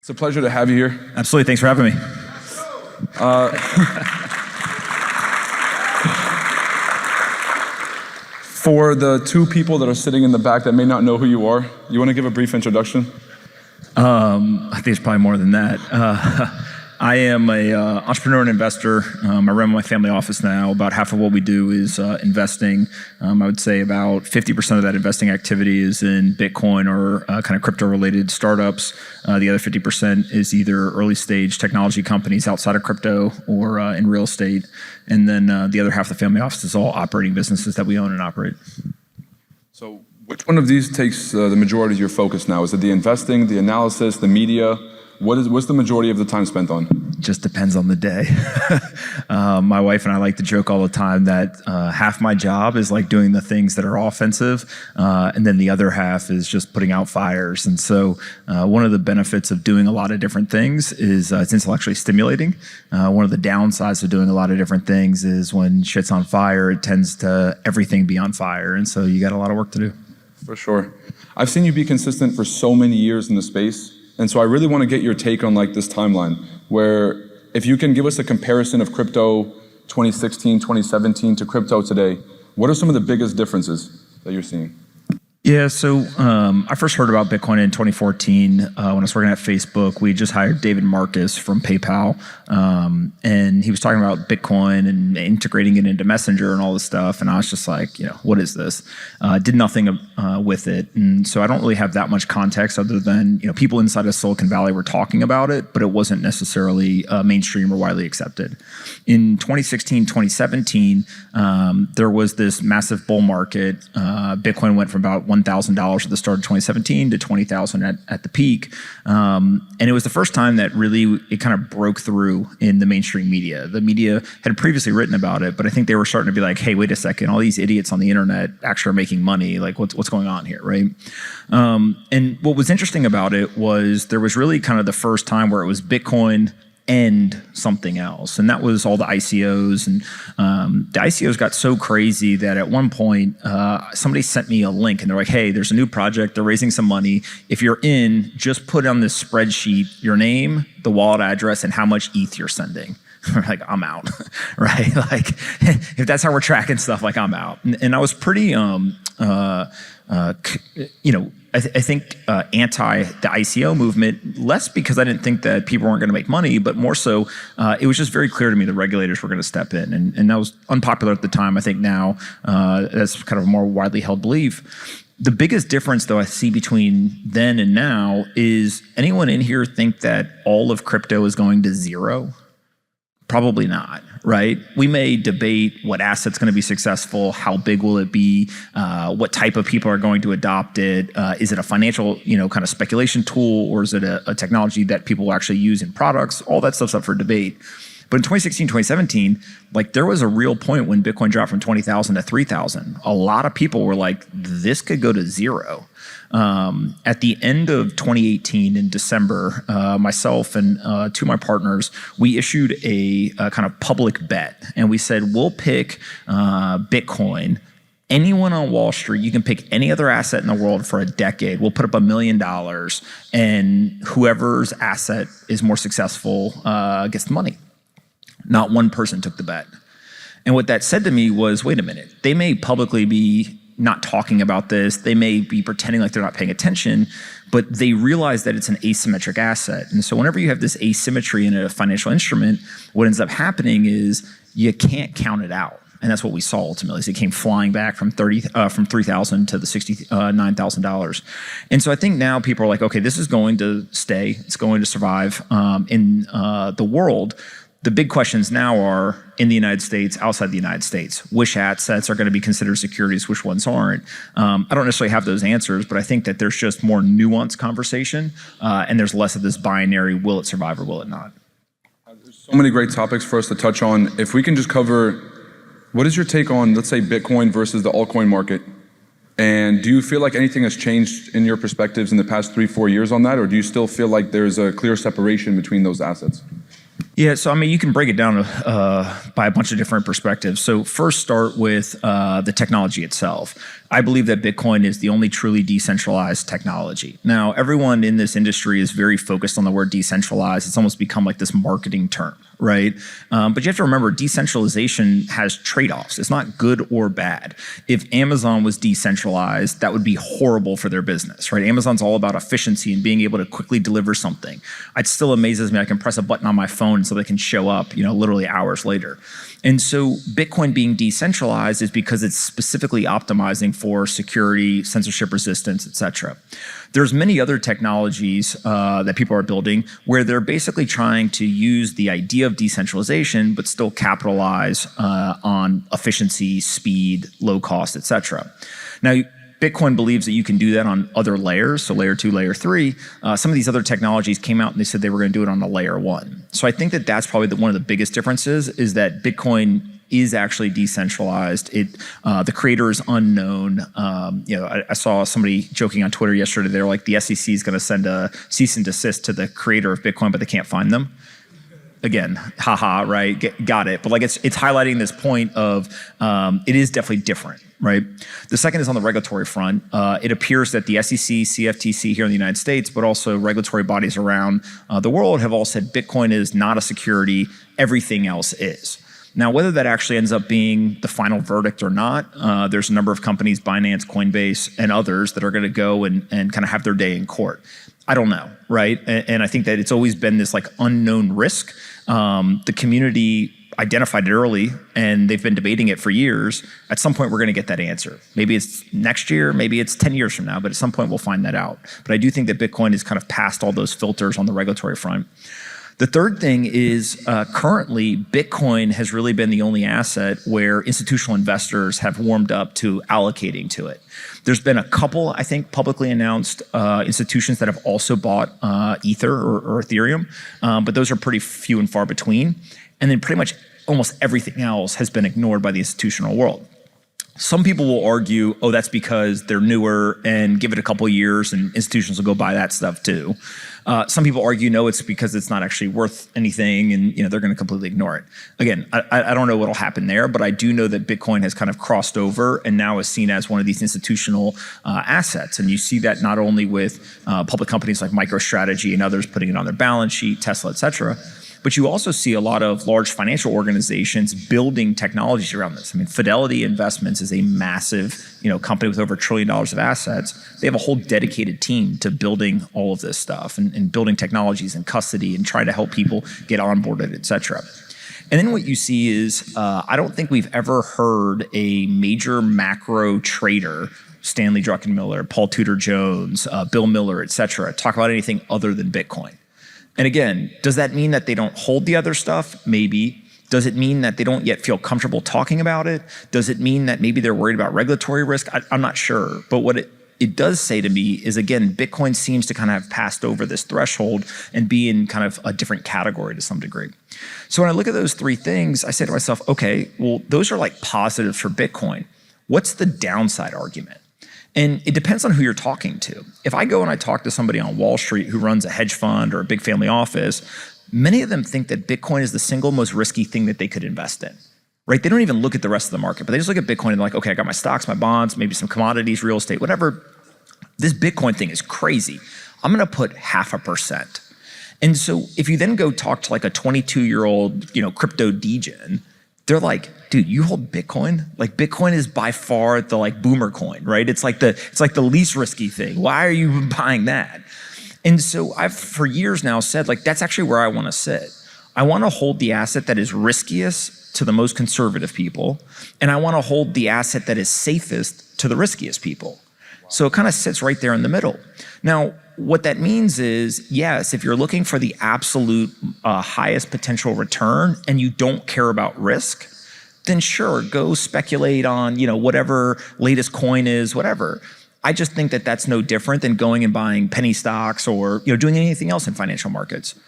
It's a pleasure to have you here. Absolutely, thanks for having me. For the two people that are sitting in the back that may not know who you are, you want to give a brief introduction? I think it's probably more than that. I am an entrepreneur and investor. I run my family office now. About half of what we do is investing. I would say about 50% of that investing activity is in Bitcoin or kind of crypto-related startups. The other 50% is either early-stage technology companies outside of crypto or in real estate. And then the other half of the family office is all operating businesses that we own and operate. So which one of these takes the majority of your focus now? Is it the investing, the analysis, the media? What's the majority of the time spent on? Just depends on the day. My wife and I like to joke all the time that half my job is like doing the things that are offensive, and then the other half is just putting out fires. And so one of the benefits of doing a lot of different things is it's intellectually stimulating. One of the downsides of doing a lot of different things is when shit's on fire, it tends to everything be on fire. And so you got a lot of work to do. For sure. I've seen you be consistent for so many years in the space. And so I really want to get your take on like this timeline where if you can give us a comparison of crypto 2016, 2017 to crypto today, what are some of the biggest differences that you're seeing? Yeah, so I first heard about Bitcoin in 2014 when I was working at Facebook. We just hired David Marcus from PayPal, and he was talking about Bitcoin and integrating it into Messenger and all this stuff. And I was just like, what is this? Did nothing with it, and so I don't really have that much context other than people inside of Silicon Valley were talking about it, but it wasn't necessarily mainstream or widely accepted. In 2016, 2017, there was this massive bull market. Bitcoin went from about $1,000 at the start of 2017 to $20,000 at the peak. And it was the first time that really it kind of broke through in the mainstream media. The media had previously written about it, but I think they were starting to be like, hey, wait a second, all these idiots on the internet actually are making money. Like what's going on here, right? And what was interesting about it was there was really kind of the first time where it was Bitcoin and something else. And that was all the ICOs. And the ICOs got so crazy that at one point, somebody sent me a link and they're like, hey, there's a new project. They're raising some money. If you're in, just put on this spreadsheet your name, the wallet address, and how much ETH you're sending. Like, I'm out, right? Like, if that's how we're tracking stuff, like, I'm out. And I was pretty, I think anti the ICO movement, less because I didn't think that people weren't going to make money, but more so it was just very clear to me the regulators were going to step in. And that was unpopular at the time. I think now that's kind of a more widely held belief. The biggest difference, though, I see between then and now is anyone in here think that all of crypto is going to zero? Probably not, right? We may debate what asset's going to be successful, how big will it be, what type of people are going to adopt it. Is it a financial, kind of speculation tool, or is it a technology that people will actually use in products? All that stuff's up for debate. But in 2016, 2017, like there was a real point when Bitcoin dropped from 20,000 to 3,000. A lot of people were like, this could go to zero. At the end of 2018 in December, myself and two of my partners, we issued a kind of public bet. And we said, we'll pick Bitcoin. Anyone on Wall Street, you can pick any other asset in the world for a decade. We'll put up $1 million, and whoever's asset is more successful gets the money. Not one person took the bet. And what that said to me was, wait a minute, they may publicly be not talking about this, they may be pretending like they're not paying attention, but they realize that it's an asymmetric asset. And so whenever you have this asymmetry in a financial instrument, what ends up happening is you can't count it out. And that's what we saw ultimately. So it came flying back from 3,000 to the $69,000. And so I think now people are like, okay, this is going to stay. It's going to survive in the world. The big questions now are in the United States, outside the United States. Which assets are going to be considered securities, which ones aren't? I don't necessarily have those answers, but I think that there's just more nuanced conversation and there's less of this binary, will it survive or will it not? There's so many great topics for us to touch on. If we can just cover, what is your take on, let's say, Bitcoin versus the altcoin market? And do you feel like anything has changed in your perspectives in the past 3-4 years on that? Or do you still feel like there's a clear separation between those assets? Yeah, so I mean, you can break it down by a bunch of different perspectives. So first, start with the technology itself. I believe that Bitcoin is the only truly decentralized technology. Now, everyone in this industry is very focused on the word decentralized. It's almost become like this marketing term, right? But you have to remember, decentralization has trade-offs. It's not good or bad. If Amazon was decentralized, that would be horrible for their business, right? Amazon's all about efficiency and being able to quickly deliver something. It still amazes me I can press a button on my phone so they can show up, literally hours later. And so Bitcoin being decentralized is because it's specifically optimizing for security, censorship resistance, et cetera. There's many other technologies that people are building where they're basically trying to use the idea of decentralization, but still capitalize on efficiency, speed, low cost, et cetera. Now, Bitcoin believes that you can do that on other layers, so layer 2, layer 3. Some of these other technologies came out and they said they were going to do it on the layer 1. So I think that that's probably one of the biggest differences is that Bitcoin is actually decentralized. The creator is unknown. I saw somebody joking on Twitter yesterday. They're like, the SEC is going to send a cease and desist to the creator of Bitcoin, but they can't find them. Again, haha, right? Got it. But like it's highlighting this point of it is definitely different, right? The second is on the regulatory front. It appears that the SEC, CFTC here in the United States, but also regulatory bodies around the world have all said Bitcoin is not a security. Everything else is. Now, whether that actually ends up being the final verdict or not, there's a number of companies, Binance, Coinbase, and others that are going to go and kind of have their day in court. I don't know, right? And I think that it's always been this like unknown risk. The community identified it early and they've been debating it for years. At some point, we're going to get that answer. Maybe it's next year, maybe it's 10 years from now, but at some point we'll find that out. But I do think that Bitcoin is kind of past all those filters on the regulatory front. The third thing is currently Bitcoin has really been the only asset where institutional investors have warmed up to allocating to it. There's been a couple, I think, publicly announced institutions that have also bought Ether or Ethereum, but those are pretty few and far between. And then pretty much almost everything else has been ignored by the institutional world. Some people will argue, oh, that's because they're newer and give it a couple of years and institutions will go buy that stuff too. Some people argue, no, it's because it's not actually worth anything and they're going to completely ignore it. Again, I don't know what will happen there, but I do know that Bitcoin has kind of crossed over and now is seen as one of these institutional assets. And you see that not only with public companies like MicroStrategy and others putting it on their balance sheet, Tesla, et cetera, but you also see a lot of large financial organizations building technologies around this. I mean, Fidelity Investments is a massive, company with over $1 trillion of assets. They have a whole dedicated team to building all of this stuff and building technologies and custody and trying to help people get onboarded, et cetera. And then what you see is, I don't think we've ever heard a major macro trader, Stanley Druckenmiller, Paul Tudor Jones, Bill Miller, et cetera, talk about anything other than Bitcoin. And again, does that mean that they don't hold the other stuff? Maybe. Does it mean that they don't yet feel comfortable talking about it? Does it mean that maybe they're worried about regulatory risk? I'm not sure. But what it does say to me is, again, Bitcoin seems to kind of have passed over this threshold and be in kind of a different category to some degree. So when I look at those three things, I say to myself, okay, well, those are like positives for Bitcoin. What's the downside argument? And it depends on who you're talking to. If I go and I talk to somebody on Wall Street who runs a hedge fund or a big family office, many of them think that Bitcoin is the single most risky thing that they could invest in, right? They don't even look at the rest of the market, but they just look at Bitcoin and they're like, okay, I got my stocks, my bonds, maybe some commodities, real estate, whatever. This Bitcoin thing is crazy. I'm going to put 0.5%. And so if you then go talk to like a 22-year-old, crypto degen, they're like, dude, you hold Bitcoin? Like Bitcoin is by far the like boomer coin, right? It's like the least risky thing. Why are you buying that? And so I've for years now said like, that's actually where I want to sit. I want to hold the asset that is riskiest to the most conservative people. And I want to hold the asset that is safest to the riskiest people. So it kind of sits right there in the middle. Now, what that means is, yes, if you're looking for the absolute highest potential return and you don't care about risk, then sure, go speculate on, whatever latest coin is, whatever. I just think that that's no different than going and buying penny stocks or, doing anything else in financial markets.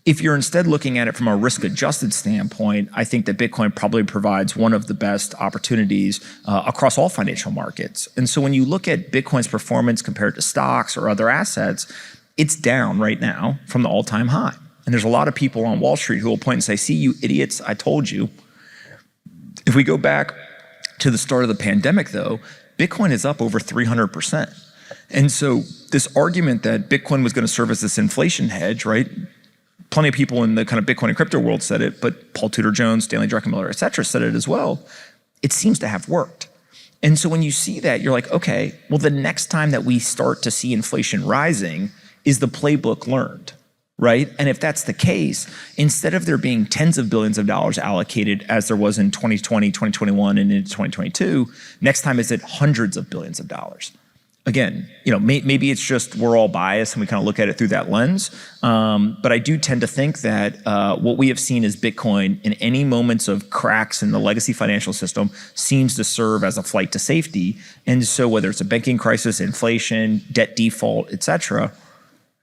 If you're instead looking at it from a risk-adjusted standpoint, I think that Bitcoin probably provides one of the best opportunities across all financial markets. And so when you look at Bitcoin's performance compared to stocks or other assets, it's down right now from the all-time high. And there's a lot of people on Wall Street who will point and say, see, you idiots, I told you. If we go back to the start of the pandemic, though, Bitcoin is up over 300%. And so this argument that Bitcoin was going to serve as this inflation hedge, right? Plenty of people in the kind of Bitcoin and crypto world said it, but Paul Tudor Jones, Stanley Druckenmiller, et cetera, said it as well. It seems to have worked. And so when you see that, you're like, okay, well, the next time that we start to see inflation rising, is the playbook learned, right? And if that's the case, instead of there being tens of billions of dollars allocated as there was in 2020, 2021, and into 2022, next time is it hundreds of billions of dollars. Again, maybe it's just we're all biased and we kind of look at it through that lens. But I do tend to think that what we have seen is Bitcoin in any moments of cracks in the legacy financial system seems to serve as a flight to safety. And so whether it's a banking crisis, inflation, debt default, et cetera, it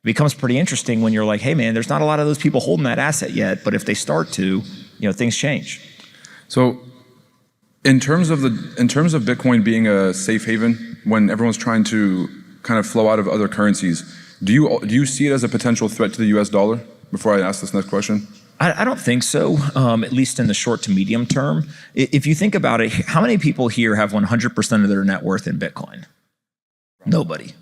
becomes pretty interesting when you're like, hey man, there's not a lot of those people holding that asset yet, but if they start to, things change. So in terms of Bitcoin being a safe haven, when everyone's trying to kind of flow out of other currencies, do you see it as a potential threat to the US dollar? Before I ask this next question. I don't think so, at least in the short to medium term. If you think about it, how many people here have 100% of their net worth in Bitcoin? Nobody,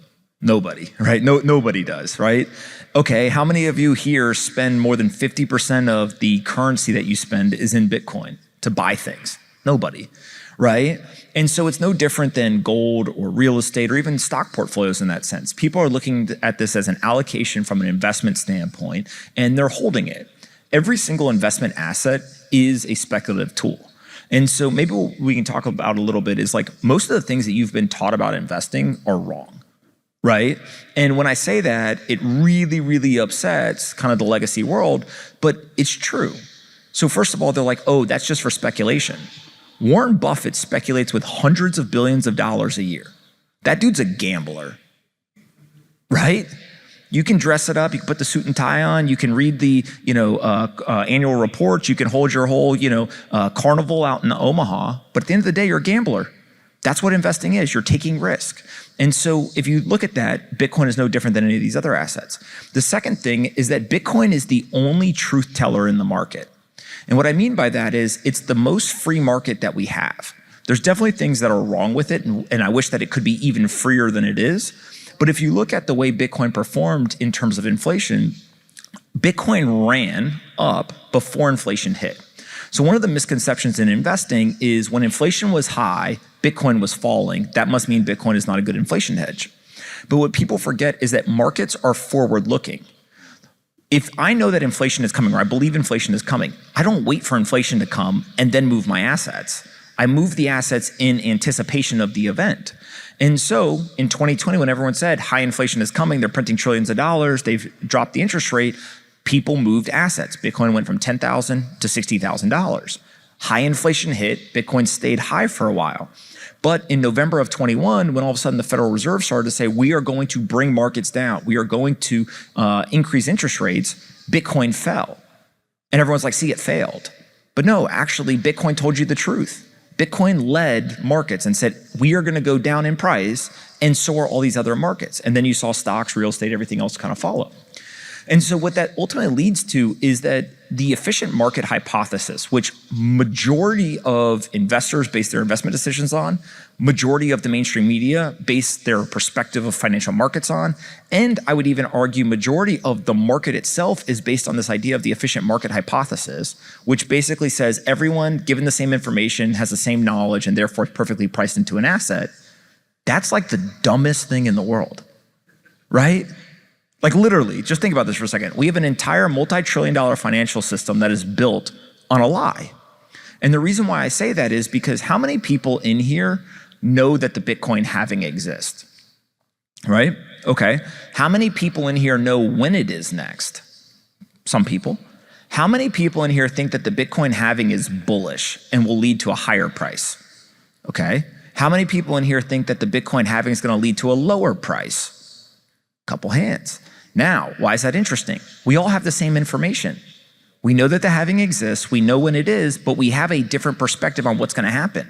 right? Nobody does, right? Okay, how many of you here spend more than 50% of the currency that you spend is in Bitcoin to buy things? Nobody, right? And so it's no different than gold or real estate or even stock portfolios in that sense. People are looking at this as an allocation from an investment standpoint, and they're holding it. Every single investment asset is a speculative tool. And so maybe what we can talk about a little bit is like most of the things that you've been taught about investing are wrong, right? And when I say that, it really, really upsets kind of the legacy world, but it's true. So first of all, they're like, oh, that's just for speculation. Warren Buffett speculates with hundreds of billions of dollars a year. That dude's a gambler, right? You can dress it up. You can put the suit and tie on. You can read the annual reports. You can hold your whole carnival out in Omaha. But at the end of the day, you're a gambler. That's what investing is. You're taking risk. And so if you look at that, Bitcoin is no different than any of these other assets. The second thing is that Bitcoin is the only truth teller in the market. And what I mean by that is it's the most free market that we have. There's definitely things that are wrong with it, and I wish that it could be even freer than it is. But if you look at the way Bitcoin performed in terms of inflation, Bitcoin ran up before inflation hit. So one of the misconceptions in investing is when inflation was high, Bitcoin was falling. That must mean Bitcoin is not a good inflation hedge. But what people forget is that markets are forward-looking. If I know that inflation is coming, or I believe inflation is coming, I don't wait for inflation to come and then move my assets. I move the assets in anticipation of the event. And so in 2020, when everyone said high inflation is coming, they're printing trillions of dollars, they've dropped the interest rate, people moved assets. Bitcoin went from $10,000 to $60,000. High inflation hit, Bitcoin stayed high for a while. But in November of 21, when all of a sudden the Federal Reserve started to say, we are going to bring markets down, we are going to increase interest rates, Bitcoin fell. And everyone's like, see, it failed. But no, actually, Bitcoin told you the truth. Bitcoin led markets and said, we are going to go down in price, and so are all these other markets. And then you saw stocks, real estate, everything else kind of follow. And so what that ultimately leads to is that the efficient market hypothesis, which majority of investors base their investment decisions on, majority of the mainstream media base their perspective of financial markets on, and I would even argue majority of the market itself is based on this idea of the efficient market hypothesis, which basically says everyone given the same information has the same knowledge and therefore perfectly priced into an asset. That's like the dumbest thing in the world, right? Like literally, just think about this for a second. We have an entire multi-trillion-dollar financial system that is built on a lie. And the reason why I say that is because how many people in here know that the Bitcoin halving exists? Right? Okay. How many people in here know when it is next? Some people. How many people in here think that the Bitcoin halving is bullish and will lead to a higher price? Okay. How many people in here think that the Bitcoin halving is going to lead to a lower price? Couple hands. Now, why is that interesting? We all have the same information. We know that the halving exists, we know when it is, but we have a different perspective on what's going to happen.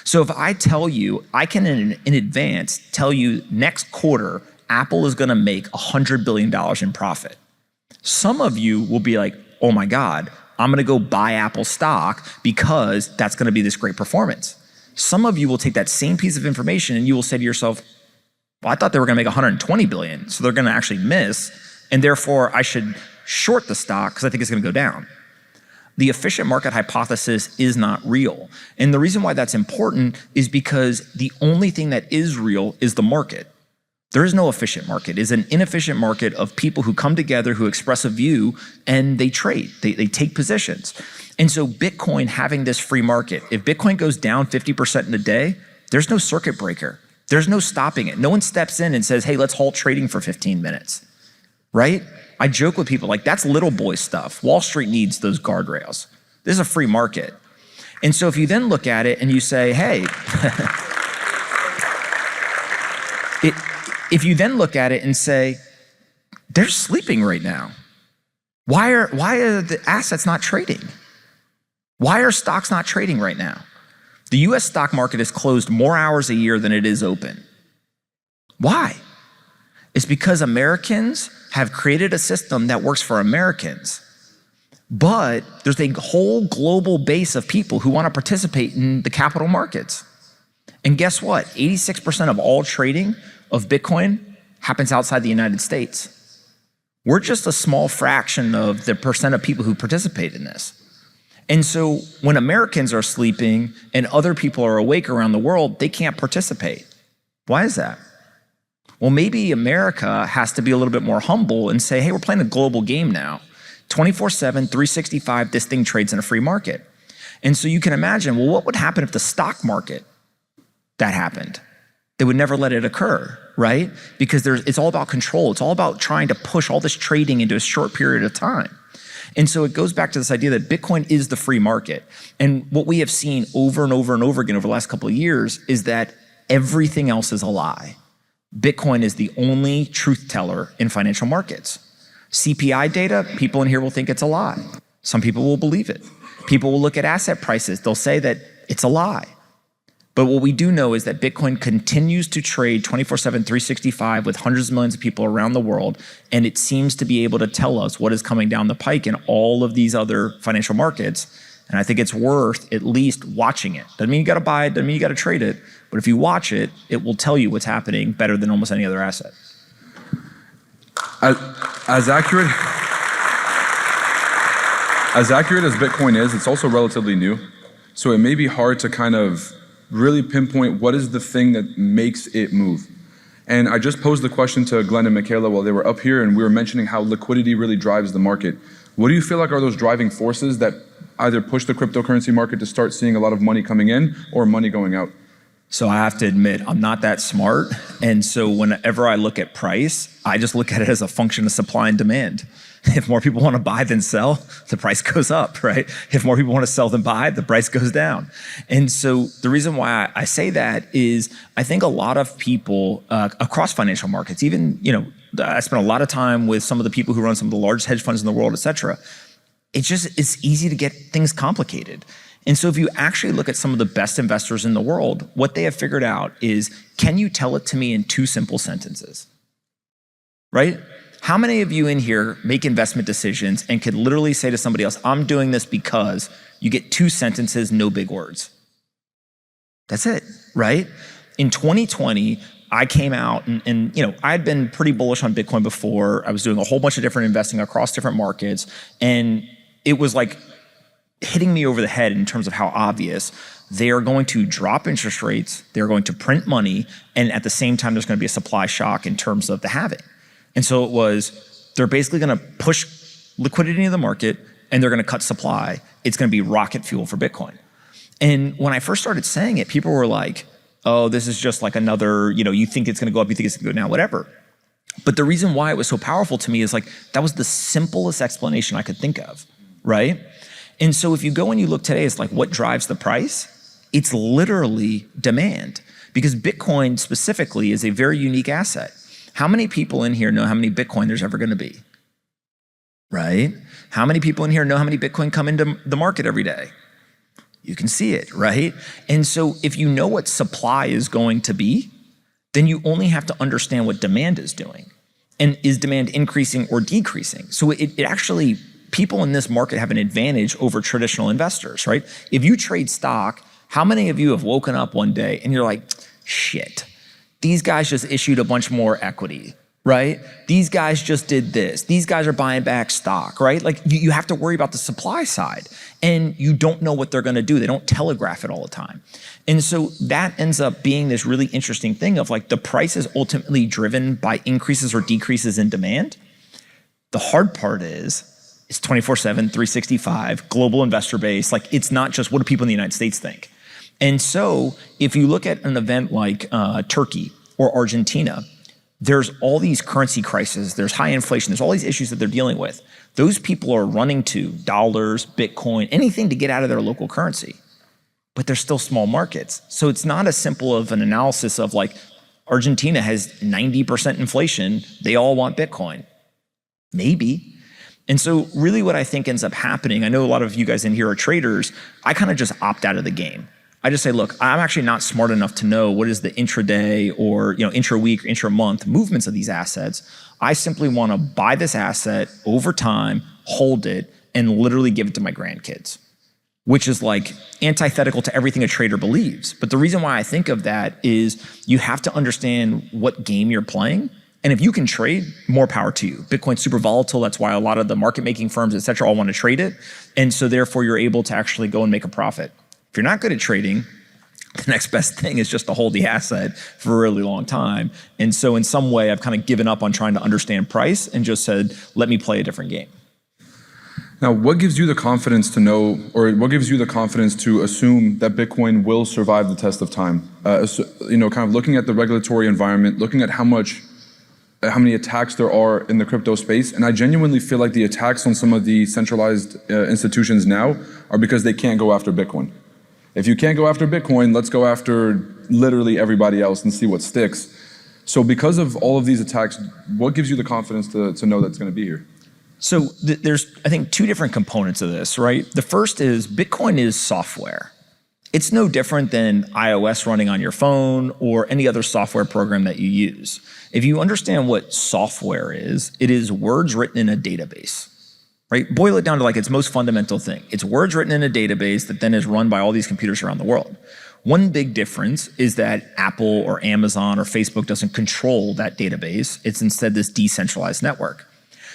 So if I tell you, I can in advance tell you next quarter, Apple is going to make $100 billion in profit. Some of you will be like, oh my God, I'm going to go buy Apple stock because that's going to be this great performance. Some of you will take that same piece of information and you will say to yourself, well, I thought they were going to make 120 billion, so they're going to actually miss, and therefore I should short the stock because I think it's going to go down. The efficient market hypothesis is not real. And the reason why that's important is because the only thing that is real is the market. There is no efficient market. It's an inefficient market of people who come together, who express a view, and they trade. They take positions. And so Bitcoin having this free market, if Bitcoin goes down 50% in a day, there's no circuit breaker. There's no stopping it. No one steps in and says, hey, let's halt trading for 15 minutes, right? I joke with people like, that's little boy stuff. Wall Street needs those guardrails. This is a free market. And so if you then look at it and you say, hey, if you then look at it and say, they're sleeping right now. Why are the assets not trading? Why are stocks not trading right now? The US stock market is closed more hours a year than it is open. Why? It's because Americans have created a system that works for Americans. But there's a whole global base of people who want to participate in the capital markets. And guess what? 86% of all trading of Bitcoin happens outside the United States. We're just a small fraction of the percent of people who participate in this. And so when Americans are sleeping and other people are awake around the world, they can't participate. Why is that? Well, maybe America has to be a little bit more humble and say, hey, we're playing a global game now. 24/7, 365, this thing trades in a free market. And so you can imagine, well, what would happen if the stock market, that happened? They would never let it occur, right? Because it's all about control. It's all about trying to push all this trading into a short period of time. And so it goes back to this idea that Bitcoin is the free market. And what we have seen over and over and over again over the last couple of years is that everything else is a lie. Bitcoin is the only truth teller in financial markets. CPI data, people in here will think it's a lie. Some people will believe it. People will look at asset prices. They'll say that it's a lie. But what we do know is that Bitcoin continues to trade 24/7, 365 with hundreds of millions of people around the world, and it seems to be able to tell us what is coming down the pike in all of these other financial markets. And I think it's worth at least watching it. Doesn't mean you got to buy it, doesn't mean you got to trade it, but if you watch it, it will tell you what's happening better than almost any other asset. As accurate as Bitcoin is, it's also relatively new. So it may be hard to kind of really pinpoint what is the thing that makes it move. And I just posed the question to Glenn and Michaela while they were up here, and we were mentioning how liquidity really drives the market. What do you feel like are those driving forces that either push the cryptocurrency market to start seeing a lot of money coming in or money going out? So I have to admit, I'm not that smart. And so whenever I look at price, I just look at it as a function of supply and demand. If more people want to buy than sell, the price goes up, right? If more people want to sell than buy, the price goes down. And so the reason why I say that is I think a lot of people across financial markets, even, I spent a lot of time with some of the people who run some of the largest hedge funds in the world, et cetera. It's easy to get things complicated. And so if you actually look at some of the best investors in the world, what they have figured out is, can you tell it to me in 2 simple sentences, right? How many of you in here make investment decisions and could literally say to somebody else, I'm doing this because you get 2 sentences, no big words? That's it, right? In 2020, I came out and I had been pretty bullish on Bitcoin before. I was doing a whole bunch of different investing across different markets. And it was like hitting me over the head in terms of how obvious they are going to drop interest rates, they're going to print money, and at the same time, there's going to be a supply shock in terms of the halving. And so they're basically going to push liquidity into the market and they're going to cut supply. It's going to be rocket fuel for Bitcoin. And when I first started saying it, people were like, oh, this is just like another, you think it's going to go up, you think it's going to go down, whatever. But the reason why it was so powerful to me is like, that was the simplest explanation I could think of, right? And so if you go and you look today, it's like, what drives the price? It's literally demand, because Bitcoin specifically is a very unique asset. How many people in here know how many Bitcoin there's ever going to be, right? How many people in here know how many Bitcoin come into the market every day? You can see it, right? And so if you know what supply is going to be, then you only have to understand what demand is doing. And is demand increasing or decreasing? So it actually, people in this market have an advantage over traditional investors, right? If you trade stock, how many of you have woken up one day and you're like, shit, these guys just issued a bunch more equity, right? These guys just did this. These guys are buying back stock, right? Like you have to worry about the supply side and you don't know what they're gonna do. They don't telegraph it all the time. And so that ends up being this really interesting thing of like the price is ultimately driven by increases or decreases in demand. The hard part is it's 24/7, 365, global investor base. Like it's not just what do people in the United States think. And so if you look at an event like Turkey or Argentina, there's all these currency crises, there's high inflation, there's all these issues that they're dealing with. Those people are running to dollars, Bitcoin, anything to get out of their local currency. But they're still small markets. So it's not as simple of an analysis of like, Argentina has 90% inflation, they all want Bitcoin. Maybe. And so really what I think ends up happening, I know a lot of you guys in here are traders, I kind of just opt out of the game. I just say, look, I'm actually not smart enough to know what is the intraday or intra-week or intra-month movements of these assets. I simply want to buy this asset over time, hold it, and literally give it to my grandkids, which is like antithetical to everything a trader believes. But the reason why I think of that is you have to understand what game you're playing. And if you can trade, more power to you. Bitcoin's super volatile. That's why a lot of the market making firms, et cetera, all want to trade it. And so therefore you're able to actually go and make a profit. If you're not good at trading, the next best thing is just to hold the asset for a really long time. And so in some way, I've kind of given up on trying to understand price and just said, let me play a different game. Now, what gives you the confidence to know, or what gives you the confidence to assume that Bitcoin will survive the test of time? Kind of looking at the regulatory environment, looking at how many attacks there are in the crypto space. And I genuinely feel like the attacks on some of the centralized institutions now are because they can't go after Bitcoin. If you can't go after Bitcoin, let's go after literally everybody else and see what sticks. So because of all of these attacks, what gives you the confidence to know that's going to be here? So there's, I think, two different components of this, right? The first is Bitcoin is software. It's no different than iOS running on your phone or any other software program that you use. If you understand what software is, it is words written in a database. Right? Boil it down to like its most fundamental thing. It's words written in a database that then is run by all these computers around the world. One big difference is that Apple or Amazon or Facebook doesn't control that database. It's instead this decentralized network.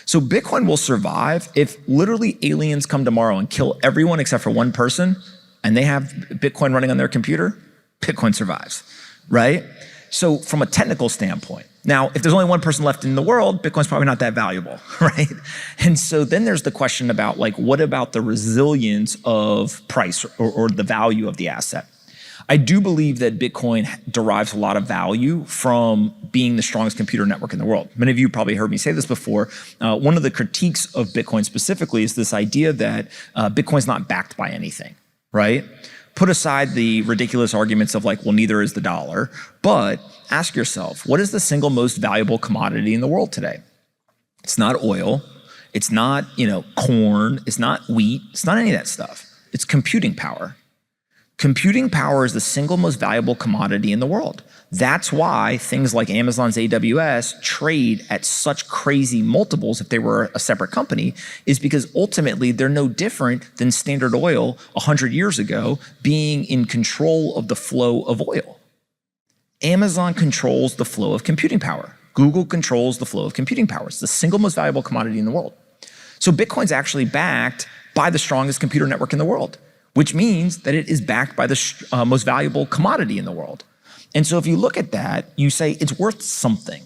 So Bitcoin will survive if literally aliens come tomorrow and kill everyone except for one person and they have Bitcoin running on their computer, Bitcoin survives, right? So from a technical standpoint, now, if there's only one person left in the world, Bitcoin's probably not that valuable, right? And so then there's the question about like, what about the resilience of price or the value of the asset? I do believe that Bitcoin derives a lot of value from being the strongest computer network in the world. Many of you probably heard me say this before. One of the critiques of Bitcoin specifically is this idea that Bitcoin's not backed by anything, right? Put aside the ridiculous arguments of like, well, neither is the dollar, but ask yourself, what is the single most valuable commodity in the world today? It's not oil. It's not, corn. It's not wheat. It's not any of that stuff. It's computing power. Computing power is the single most valuable commodity in the world. That's why things like Amazon's AWS trade at such crazy multiples if they were a separate company, is because ultimately they're no different than Standard Oil 100 years ago being in control of the flow of oil. Amazon controls the flow of computing power. Google controls the flow of computing power. It's the single most valuable commodity in the world. So Bitcoin's actually backed by the strongest computer network in the world, which means that it is backed by the most valuable commodity in the world. And so if you look at that, you say it's worth something,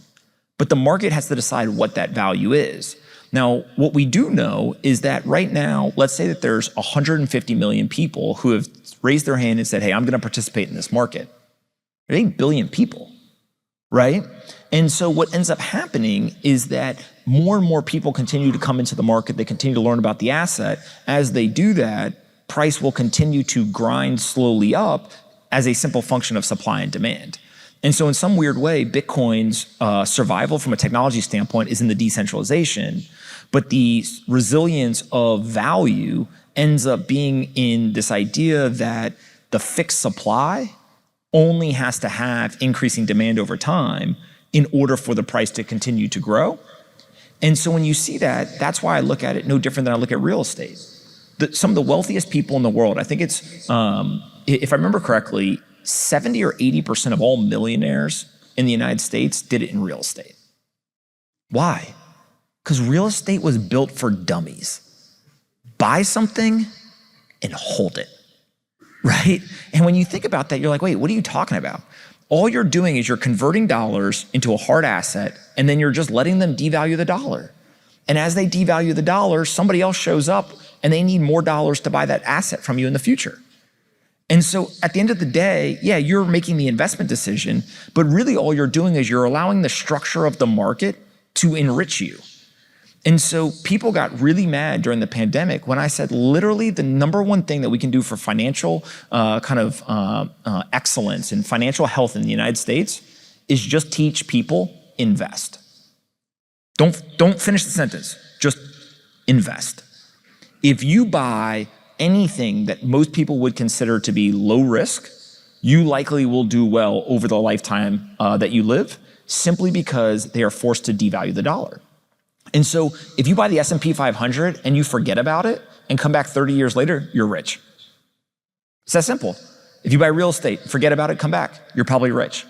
but the market has to decide what that value is. Now, what we do know is that right now, let's say that there's 150 million people who have raised their hand and said, hey, I'm going to participate in this market. There's 8 billion people, right? And so what ends up happening is that more and more people continue to come into the market. They continue to learn about the asset. As they do that, price will continue to grind slowly up as a simple function of supply and demand. And so in some weird way, Bitcoin's survival from a technology standpoint is in the decentralization, but the resilience of value ends up being in this idea that the fixed supply only has to have increasing demand over time in order for the price to continue to grow. And so when you see that, that's why I look at it no different than I look at real estate. Some of the wealthiest people in the world, I think it's, if I remember correctly, 70 or 80% of all millionaires in the United States did it in real estate. Why? Because real estate was built for dummies. Buy something and hold it, right? And when you think about that, you're like, wait, what are you talking about? All you're doing is you're converting dollars into a hard asset, and then you're just letting them devalue the dollar. And as they devalue the dollar, somebody else shows up and they need more dollars to buy that asset from you in the future. And so at the end of the day, yeah, you're making the investment decision, but really all you're doing is you're allowing the structure of the market to enrich you. And so people got really mad during the pandemic when I said literally the number one thing that we can do for financial excellence and financial health in the United States is just teach people invest. Don't finish the sentence, just invest. If you buy anything that most people would consider to be low risk, you likely will do well over the lifetime that you live, simply because they are forced to devalue the dollar. And so if you buy the S&P 500 and you forget about it and come back 30 years later, you're rich. It's that simple. If you buy real estate, forget about it, come back, you're probably rich.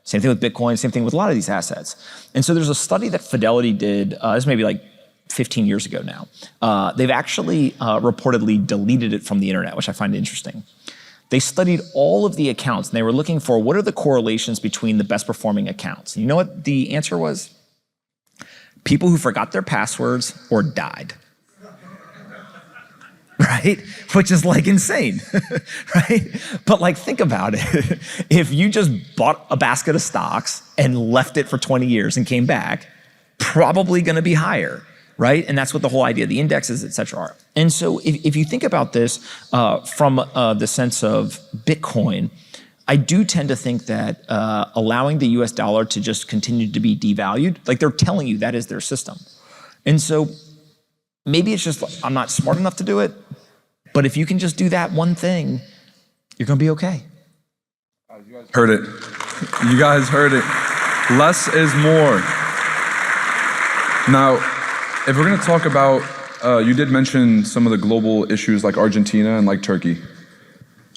Same thing with Bitcoin, same thing with a lot of these assets. And so there's a study that Fidelity did, this may be like 15 years ago now. They've actually reportedly deleted it from the internet, which I find interesting. They studied all of the accounts and they were looking for what are the correlations between the best performing accounts. And you know what the answer was? People who forgot their passwords or died. Right? Which is like insane, right? But like, think about it. If you just bought a basket of stocks and left it for 20 years and came back, probably gonna be higher, right? And that's what the whole idea of the indexes, et cetera, are. And so if you think about this from the sense of Bitcoin, I do tend to think that allowing the US dollar to just continue to be devalued, like they're telling you that is their system. And so maybe it's just, I'm not smart enough to do it, but if you can just do that one thing, you're gonna be okay. You guys heard it. You guys heard it. Less is more. Now, if we're gonna talk about, you did mention some of the global issues like Argentina and like Turkey.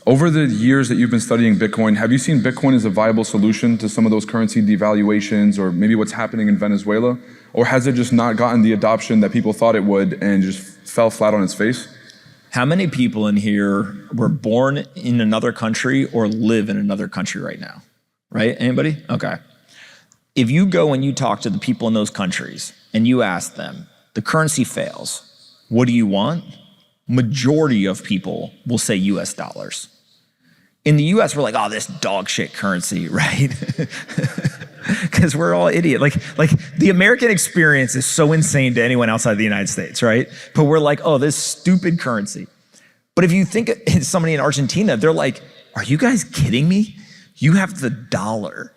Over the years that you've been studying Bitcoin, have you seen Bitcoin as a viable solution to some of those currency devaluations or maybe what's happening in Venezuela? Or has it just not gotten the adoption that people thought it would and just fell flat on its face? How many people in here were born in another country or live in another country right now? Right? Anybody? Okay. If you go and you talk to the people in those countries and you ask them, the currency fails, what do you want? Majority of people will say US dollars. In the US, we're like, oh, this dog shit currency, right? Because we're all idiot. Like the American experience is so insane to anyone outside the United States, right? But we're like, oh, this stupid currency. But if you think of somebody in Argentina, they're like, are you guys kidding me? You have the dollar.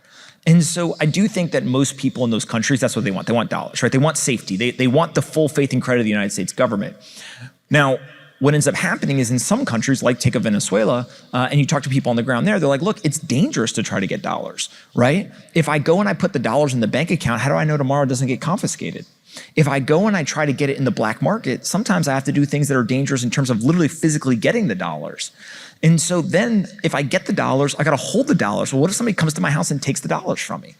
And so I do think that most people in those countries, that's what they want. They want dollars, right? They want safety. They want the full faith and credit of the United States government. Now, what ends up happening is in some countries, like take a Venezuela, and you talk to people on the ground there, they're like, look, it's dangerous to try to get dollars, right? If I go and I put the dollars in the bank account, how do I know tomorrow it doesn't get confiscated? If I go and I try to get it in the black market, sometimes I have to do things that are dangerous in terms of literally physically getting the dollars. And so then if I get the dollars, I gotta hold the dollars. Well, what if somebody comes to my house and takes the dollars from me?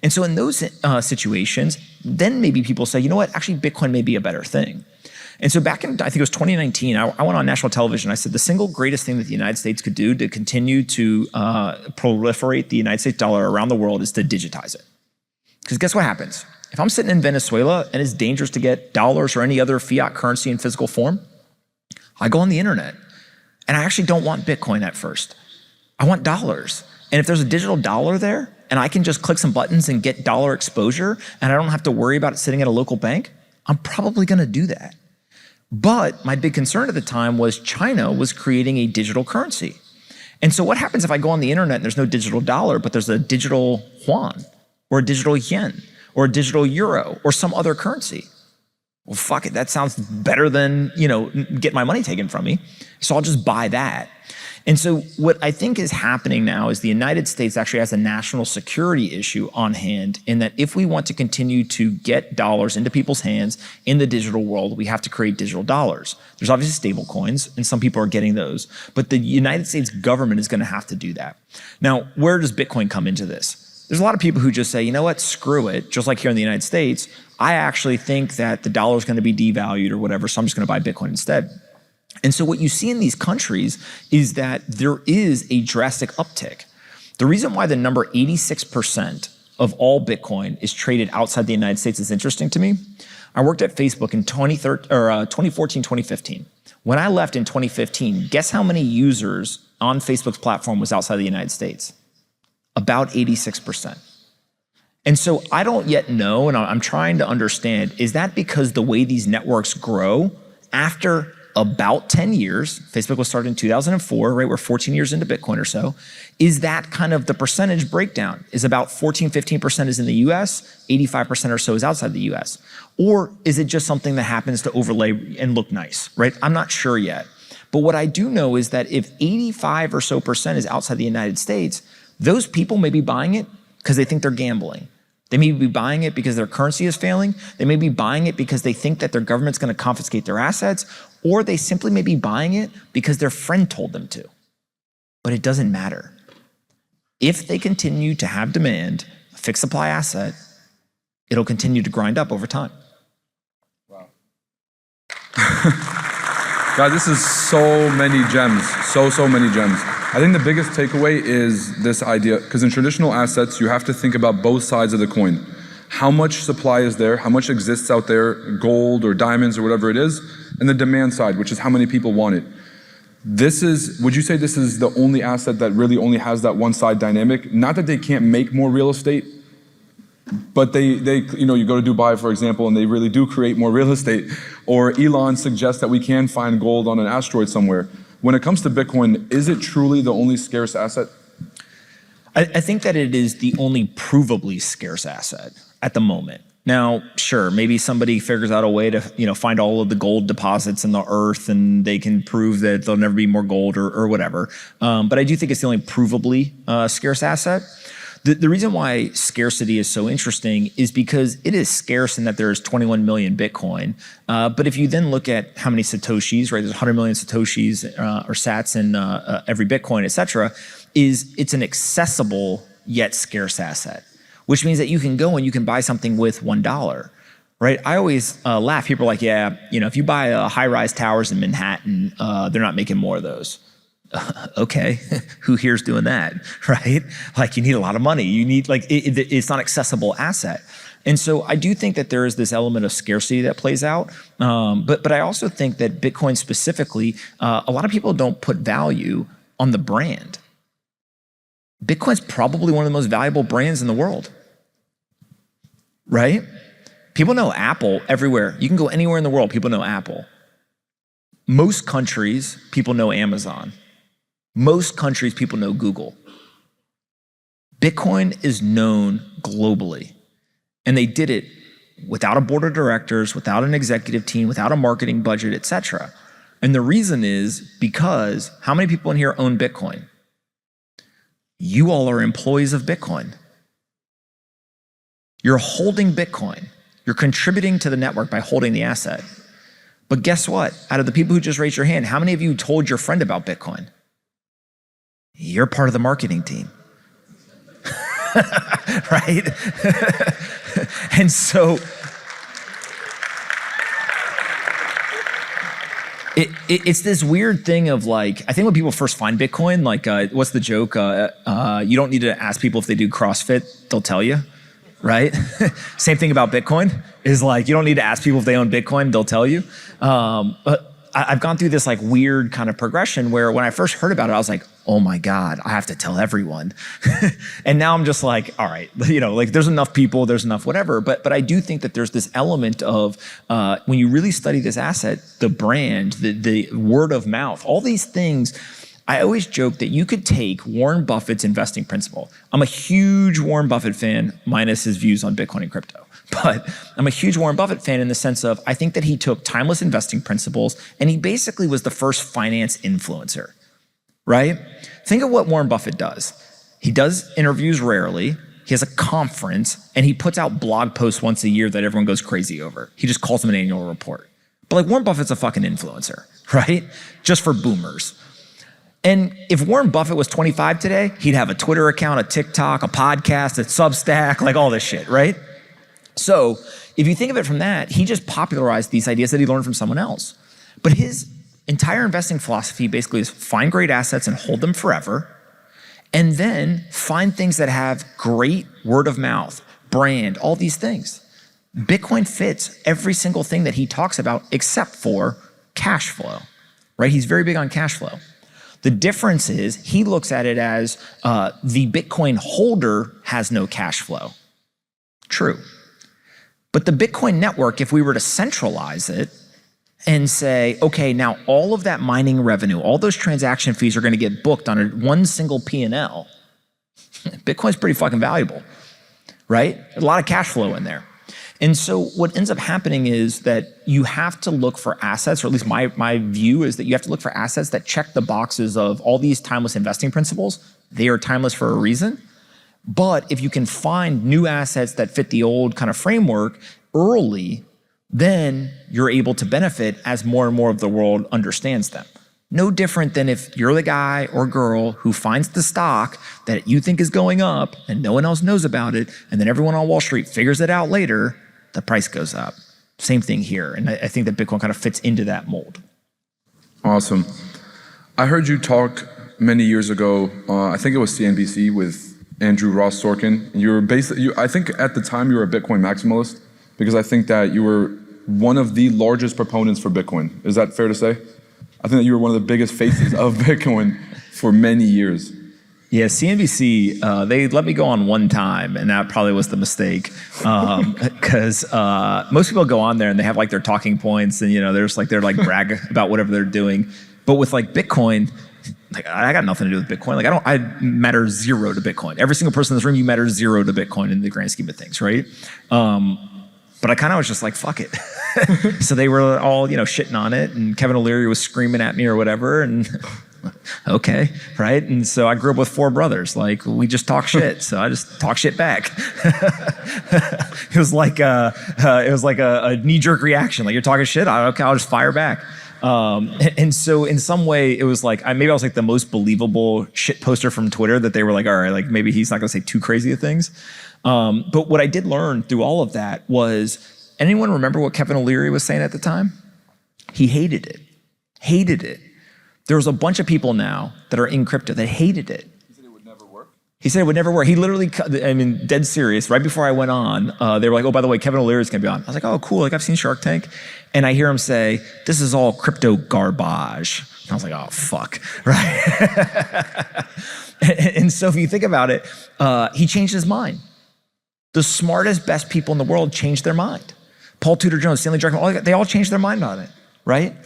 And so in those situations, then maybe people say, you know what, actually Bitcoin may be a better thing. And so back in, I think it was 2019, I went on national television. I said the single greatest thing that the United States could do to continue to proliferate the United States dollar around the world is to digitize it. Because guess what happens? If I'm sitting in Venezuela and it's dangerous to get dollars or any other fiat currency in physical form, I go on the internet and I actually don't want Bitcoin at first. I want dollars. And if there's a digital dollar there and I can just click some buttons and get dollar exposure and I don't have to worry about it sitting at a local bank, I'm probably gonna do that. But my big concern at the time was China was creating a digital currency. And so what happens if I go on the internet and there's no digital dollar, but there's a digital yuan or a digital yen or a digital euro or some other currency? Well, fuck it, that sounds better than, get my money taken from me. So I'll just buy that. And so what I think is happening now is the United States actually has a national security issue on hand, in that if we want to continue to get dollars into people's hands in the digital world, we have to create digital dollars. There's obviously stable coins, and some people are getting those, but the United States government is going to have to do that. Now, where does Bitcoin come into this? There's a lot of people who just say, you know what, screw it. Just like here in the United States, I actually think that the dollar is going to be devalued or whatever, so I'm just going to buy Bitcoin instead. And so what you see in these countries is that there is a drastic uptick. The reason why the number 86% of all Bitcoin is traded outside the United States is interesting to me. I worked at Facebook in 2014, 2015. When I left in 2015, guess how many users on Facebook's platform was outside the United States? About 86%. And so I don't yet know, and I'm trying to understand, is that because the way these networks grow after about 10 years, Facebook was started in 2004, right? We're 14 years into Bitcoin or so. Is that kind of the percentage breakdown? Is about 14, 15% is in the US, 85% or so is outside the US? Or is it just something that happens to overlay and look nice, right? I'm not sure yet. But what I do know is that if 85 or so percent is outside the United States, those people may be buying it because they think they're gambling. They may be buying it because their currency is failing. They may be buying it because they think that their government's going to confiscate their assets, or they simply may be buying it because their friend told them to. But it doesn't matter. If they continue to have demand, a fixed supply asset, it'll continue to grind up over time. Wow. God, this is so many gems, so many gems. I think the biggest takeaway is this idea, because in traditional assets, you have to think about both sides of the coin. How much supply is there? How much exists out there, gold or diamonds or whatever it is, and the demand side, which is how many people want it. Would you say this is the only asset that really only has that one side dynamic? Not that they can't make more real estate, but they you go to Dubai, for example, and they really do create more real estate. Or Elon suggests that we can find gold on an asteroid somewhere. When it comes to Bitcoin, is it truly the only scarce asset? I think that it is the only provably scarce asset at the moment. Now, sure, maybe somebody figures out a way to find all of the gold deposits in the earth, and they can prove that there'll never be more gold or whatever. But I do think it's the only provably scarce asset. The reason why scarcity is so interesting is because it is scarce in that there's 21 million Bitcoin. But if you then look at how many Satoshis, right, there's 100 million Satoshis or sats in every Bitcoin, et cetera, it's an accessible yet scarce asset, which means that you can go and you can buy something with $1, right? I always laugh. People are like, yeah, if you buy high-rise towers in Manhattan, they're not making more of those. Okay, who here's doing that, right? Like, you need a lot of money. You need, it's not an accessible asset. And so I do think that there is this element of scarcity that plays out. But I also think that Bitcoin specifically, a lot of people don't put value on the brand. Bitcoin's probably one of the most valuable brands in the world, right? People know Apple everywhere. You can go anywhere in the world, people know Apple. Most countries, people know Amazon. Most countries, people know Google. Bitcoin is known globally, and they did it without a board of directors, without an executive team, without a marketing budget, et cetera. And the reason is because how many people in here own Bitcoin? You all are employees of Bitcoin. You're holding Bitcoin. You're contributing to the network by holding the asset. But guess what? Out of the people who just raised your hand, how many of you told your friend about Bitcoin? You're part of the marketing team. Right? And so it's this weird thing of I think when people first find Bitcoin, what's the joke? You don't need to ask people if they do CrossFit, they'll tell you, right? Same thing about Bitcoin is you don't need to ask people if they own Bitcoin, they'll tell you. But I've gone through this weird kind of progression where when I first heard about it, I was like, oh my God, I have to tell everyone. And now I'm just all right, there's enough people, there's enough whatever. But I do think that there's this element of when you really study this asset, the brand, the word of mouth, all these things. I always joke that you could take Warren Buffett's investing principle. I'm a huge Warren Buffett fan, minus his views on Bitcoin and crypto. But I'm a huge Warren Buffett fan in the sense of I think that he took timeless investing principles and he basically was the first finance influencer. right? Think of what Warren Buffett does. He does interviews rarely. He has a conference and he puts out blog posts once a year that everyone goes crazy over. He just calls them an annual report. But like Warren Buffett's a fucking influencer, right? Just for boomers. And if Warren Buffett was 25 today, he'd have a Twitter account, a TikTok, a podcast, a Substack, like all this shit, right? So if you think of it from that, he just popularized these ideas that he learned from someone else. But his entire investing philosophy basically is find great assets and hold them forever, and then find things that have great word of mouth, brand, all these things. Bitcoin fits every single thing that he talks about except for cash flow, right? He's very big on cash flow. The difference is he looks at it as the Bitcoin holder has no cash flow. True. But the Bitcoin network, if we were to centralize it and say, okay, now all of that mining revenue, all those transaction fees are going to get booked on one single P&L, Bitcoin's pretty fucking valuable, right? A lot of cash flow in there. And so what ends up happening is that you have to look for assets, or at least my view is that you have to look for assets that check the boxes of all these timeless investing principles. They are timeless for a reason. But if you can find new assets that fit the old kind of framework early, then you're able to benefit as more and more of the world understands them. No different than if you're the guy or girl who finds the stock that you think is going up and no one else knows about it, and then everyone on Wall Street figures it out later, the price goes up. Same thing here. And I think that Bitcoin kind of fits into that mold. Awesome. I heard you talk many years ago, I think it was CNBC with Andrew Ross Sorkin. You were I think at the time you were a Bitcoin maximalist, because I think that you were one of the largest proponents for Bitcoin. Is that fair to say? I think that you were one of the biggest faces of Bitcoin for many years. Yeah, CNBC, they let me go on one time, and that probably was the mistake. Because most people go on there and they have like their talking points, and they're like brag about whatever they're doing. But with like Bitcoin, like I got nothing to do with Bitcoin. Like I matter zero to Bitcoin. Every single person in this room, you matter zero to Bitcoin in the grand scheme of things, right? But I kind of was just like, fuck it. So they were all, shitting on it, and Kevin O'Leary was screaming at me or whatever, and okay, right? And so I grew up with 4 brothers. Like, we just talk shit, so I just talk shit back. It was like a knee-jerk reaction. Like, you're talking shit, okay, I'll just fire back. And so in some way, it was like, maybe I was like the most believable shit poster from Twitter, that they were like, all right, like maybe he's not gonna say too crazy of things. But what I did learn through all of that was, anyone remember what Kevin O'Leary was saying at the time? He hated it. Hated it. There was a bunch of people now that are in crypto that hated it. He said it would never work? He said it would never work. He literally, dead serious, right before I went on, they were like, oh, by the way, Kevin O'Leary's gonna be on. I was like, oh, cool, like I've seen Shark Tank. And I hear him say, this is all crypto garbage. And I was like, oh, fuck, right? And so if you think about it, he changed his mind. The smartest, best people in the world changed their mind. Paul Tudor Jones, Stanley Druckenmiller, they all changed their mind on it, right?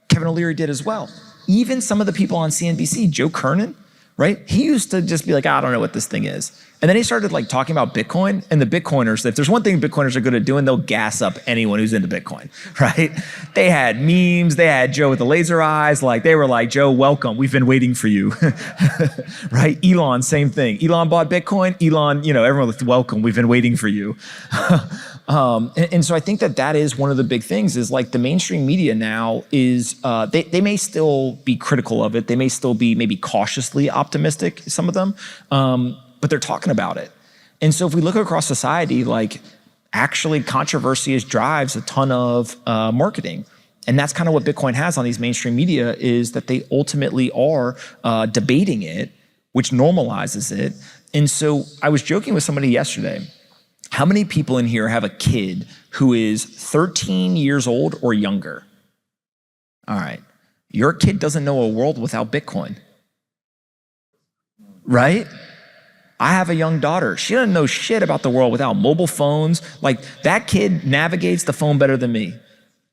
Kevin O'Leary did as well. Even some of the people on CNBC, Joe Kernan, right? He used to just be like, I don't know what this thing is. And then he started like talking about Bitcoin, and the Bitcoiners, if there's one thing Bitcoiners are good at doing, they'll gas up anyone who's into Bitcoin, right? They had memes, they had Joe with the laser eyes, like they were like, Joe, welcome, we've been waiting for you, right? Elon, same thing. Elon bought Bitcoin, Elon, everyone was welcome, we've been waiting for you. And so I think that is one of the big things, is like the mainstream media now is, they may still be critical of it. They may still be maybe cautiously optimistic, some of them, but they're talking about it. And so if we look across society, like actually controversy drives a ton of marketing. And that's kind of what Bitcoin has on these mainstream media, is that they ultimately are debating it, which normalizes it. And so I was joking with somebody yesterday. How many people in here have a kid who is 13 years old or younger? All right. Your kid doesn't know a world without Bitcoin, right? I have a young daughter. She doesn't know shit about the world without mobile phones. Like, that kid navigates the phone better than me,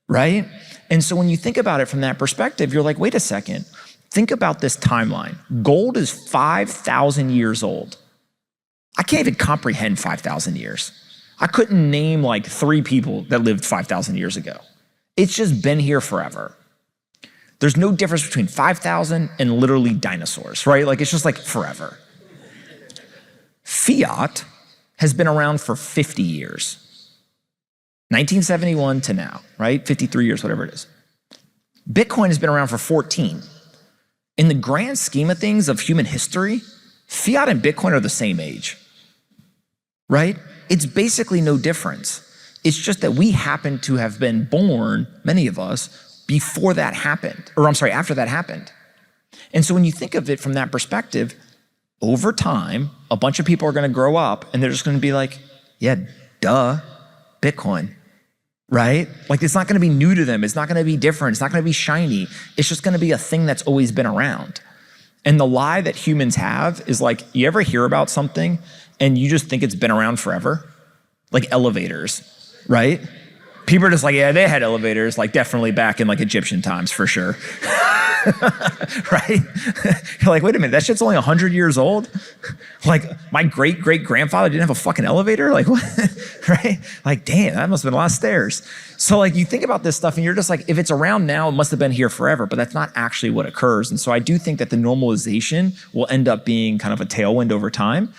right? And so when you think about it from that perspective, you're like, wait a second. Think about this timeline. Gold is 5,000 years old. I can't even comprehend 5,000 years. I couldn't name like 3 people that lived 5,000 years ago. It's just been here forever. There's no difference between 5,000 and literally dinosaurs, right? Like it's just like forever. Fiat has been around for 50 years. 1971 to now, right? 53 years, whatever it is. Bitcoin has been around for 14. In the grand scheme of things of human history, Fiat and Bitcoin are the same age, right? It's basically no difference. It's just that we happen to have been born, many of us, before that happened, or I'm sorry, after that happened. And so when you think of it from that perspective, over time, a bunch of people are gonna grow up and they're just gonna be like, yeah, duh, Bitcoin, right? Like it's not gonna be new to them. It's not gonna be different. It's not gonna be shiny. It's just gonna be a thing that's always been around. And the lie that humans have is like, you ever hear about something and you just think it's been around forever? Like elevators, right? People are just like, yeah, they had elevators, like definitely back in like Egyptian times for sure. Right? You're like, wait a minute, that shit's only 100 years old? Like my great-great-grandfather didn't have a fucking elevator? Like what? Right? Like, damn, that must have been a lot of stairs. So like you think about this stuff and you're just like, if it's around now, it must have been here forever, but that's not actually what occurs. And so I do think that the normalization will end up being kind of a tailwind over time,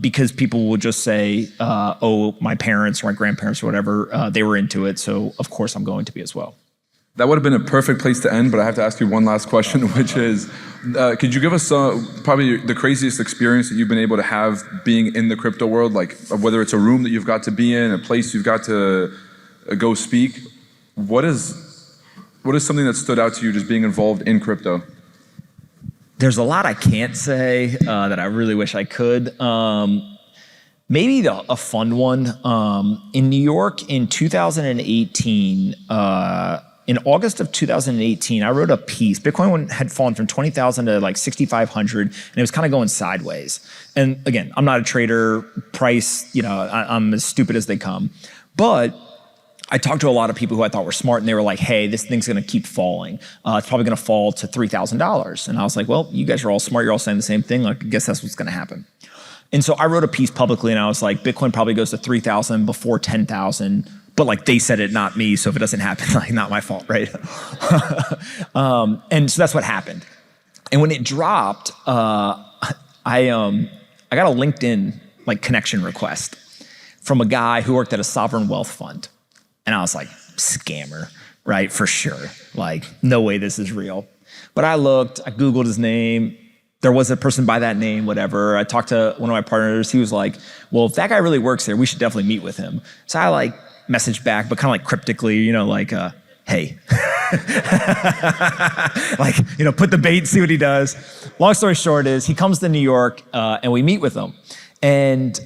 because people will just say, oh, my parents or my grandparents or whatever, they were into it, so of course I'm going to be as well. That would have been a perfect place to end, but I have to ask you one last question, which is, could you give us probably the craziest experience that you've been able to have being in the crypto world, like whether it's a room that you've got to be in, a place you've got to go speak? What is something that stood out to you just being involved in crypto? There's a lot I can't say that I really wish I could. Maybe a fun one. In New York in 2018, in August of 2018, I wrote a piece. Bitcoin had fallen from 20,000 to like 6,500, and it was kind of going sideways. And again, I'm not a trader. Price, I'm as stupid as they come. But I talked to a lot of people who I thought were smart, and they were like, hey, this thing's gonna keep falling. It's probably gonna fall to $3,000. And I was like, well, you guys are all smart. You're all saying the same thing. Like, I guess that's what's gonna happen. And so I wrote a piece publicly, and I was like, Bitcoin probably goes to 3,000 before 10,000. But like they said it, not me. So if it doesn't happen, like not my fault, right? And so that's what happened. And when it dropped, I got a LinkedIn like connection request from a guy who worked at a sovereign wealth fund. And I was like, scammer, right? For sure. Like, no way this is real. But I looked, I Googled his name. There was a person by that name, whatever. I talked to one of my partners. He was like, well, if that guy really works there, we should definitely meet with him. So I like messaged back, but kind of like cryptically, like, hey. Like, put the bait, see what he does. Long story short is he comes to New York and we meet with him. And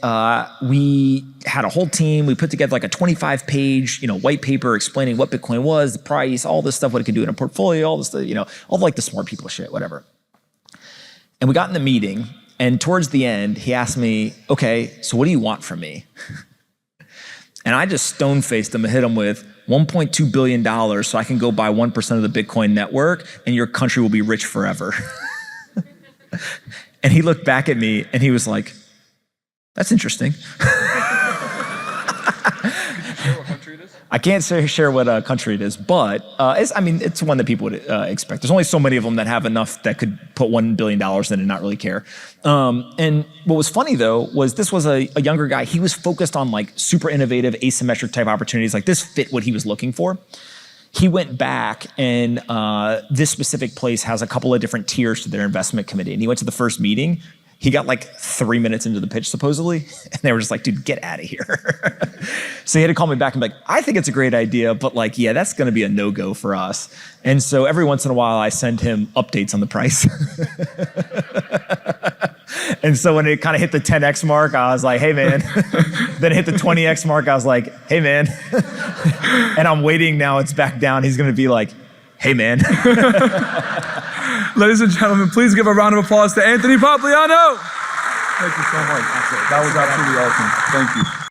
we had a whole team. We put together like a 25-page, white paper explaining what Bitcoin was, the price, all this stuff, what it could do in a portfolio, all this stuff, all like the smart people shit, whatever. And we got in the meeting, and towards the end, he asked me, okay, so what do you want from me? And I just stone-faced him and hit him with $1.2 billion so I can go buy 1% of the Bitcoin network and your country will be rich forever. And he looked back at me and he was like, that's interesting. I can't share what country it is, but it's one that people would expect. There's only so many of them that have enough that could put $1 billion in and not really care. And what was funny though, was this was a younger guy. He was focused on like super innovative, asymmetric type opportunities. Like this fit what he was looking for. He went back and this specific place has a couple of different tiers to their investment committee. And he went to the first meeting. He got like 3 minutes into the pitch, supposedly, and they were just like, dude, get out of here. So he had to call me back and be like, I think it's a great idea, but like, yeah, that's gonna be a no-go for us. And so every once in a while, I send him updates on the price. And so when it kind of hit the 10x mark, I was like, hey man. Then it hit the 20x mark, I was like, hey man. And I'm waiting now, it's back down. He's gonna be like, hey man. Ladies and gentlemen, please give a round of applause to Anthony Pompliano. Thank you so much. That was absolutely awesome. Thank you.